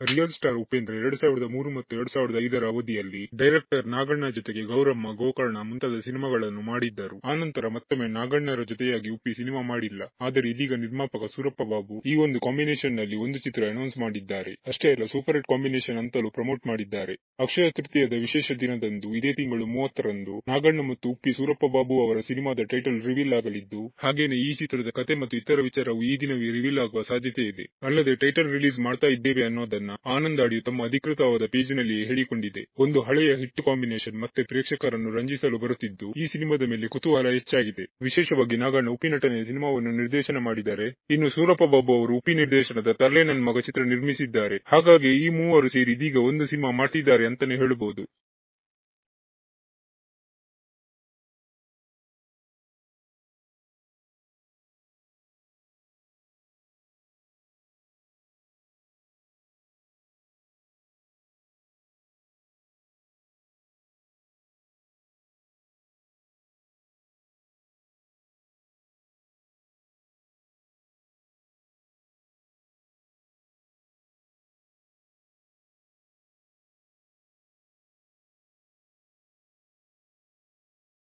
Real star Upendra 2003 ಮತ್ತು 2005ರ ಅವಧಿಯಲ್ಲಿ director Naganna ಜೊತೆಗೆ ಗೌರಮ್ಮ, ಗೋಕರ್ಣ ಮುಂತಾದ ಸಿನಿಮಾಗಳನ್ನು ಮಾಡಿದ್ದರು. ಆನಂತರ ಮತ್ತೊಮ್ಮೆ ನಾಗಣ್ಣರ ಜೊತೆಯಾಗಿ ಉಪ್ಪಿ ಸಿನಿಮಾ ಮಾಡಿಲ್ಲ. ಆದರೆ ಇದೀಗ ನಿರ್ಮಾಪಕ ಸೂರಪ್ಪ ಬಾಬು ಈ ಒಂದು ಕಾಂಬಿನೇಷನ್ ನಲ್ಲಿ ಒಂದು ಚಿತ್ರ ಅನೌನ್ಸ್ ಮಾಡಿದ್ದಾರೆ. ಅಷ್ಟೇ ಅಲ್ಲ, ಸೂಪರ್ ಹಿಟ್ ಕಾಂಬಿನೇಷನ್ ಅಂತಲೂ ಪ್ರಮೋಟ್ ಮಾಡಿದ್ದಾರೆ. ಅಕ್ಷಯ ತೃತೀಯದ ವಿಶೇಷ ದಿನದಂದು ಇದೇ ತಿಂಗಳು 30ರಂದು ನಾಗಣ್ಣ ಮತ್ತು ಉಪ್ಪಿ ಸೂರಪ್ಪ ಬಾಬು ಅವರ ಸಿನಿಮಾದ ಟೈಟಲ್ ರಿವೀಲ್ ಆಗಲಿದ್ದು, ಹಾಗೇನೆ ಈ ಚಿತ್ರದ ಕತೆ ಮತ್ತು ಇತರ ವಿಚಾರವು ಈ ದಿನವೇ ರಿವೀಲ್ ಆಗುವ ಸಾಧ್ಯತೆ ಇದೆ. ಅಲ್ಲದೆ ಟೈಟಲ್ ರಿಲೀಸ್ ಮಾಡ್ತಾ ಇದ್ದೇವೆ ಅನ್ನೋದನ್ನ ಆನಂದ್ ಆಡಿಯೋ ತಮ್ಮ ಅಧಿಕೃತವಾದ ಪೇಜಿನಲ್ಲಿಯೇ ಹೇಳಿಕೊಂಡಿದೆ. ಒಂದು ಹಳೆಯ ಹಿಟ್ ಕಾಂಬಿನೇಷನ್ ಮತ್ತೆ ಪ್ರೇಕ್ಷಕರನ್ನು ರಂಜಿಸಲು ಬರುತ್ತಿದ್ದು, ಈ ಸಿನಿಮಾದ ಮೇಲೆ ಕುತೂಹಲ ಹೆಚ್ಚಾಗಿದೆ. ವಿಶೇಷವಾಗಿ ನಾಗಣ್ಣ ಉಪ್ಪಿ ನಟನೆ ಸಿನಿಮಾವನ್ನು ನಿರ್ದೇಶನ ಮಾಡಿದ್ದಾರೆ. ಇನ್ನು ಸೂರಪ್ಪ ಬಾಬು ಅವರು ಉಪ್ಪಿ ನಿರ್ದೇಶನದ ತರ್ಲೆ ನನ್ ಮಗ ಚಿತ್ರ ನಿರ್ಮಿಸಿದ್ದಾರೆ. ಹಾಗಾಗಿ ಈ ಮೂವರು ಸೇರಿ ಇದೀಗ ಒಂದು ಸಿನಿಮಾ ಮಾಡ್ತಿದ್ದಾರೆ ಅಂತಾನೆ ಹೇಳಬಹುದು.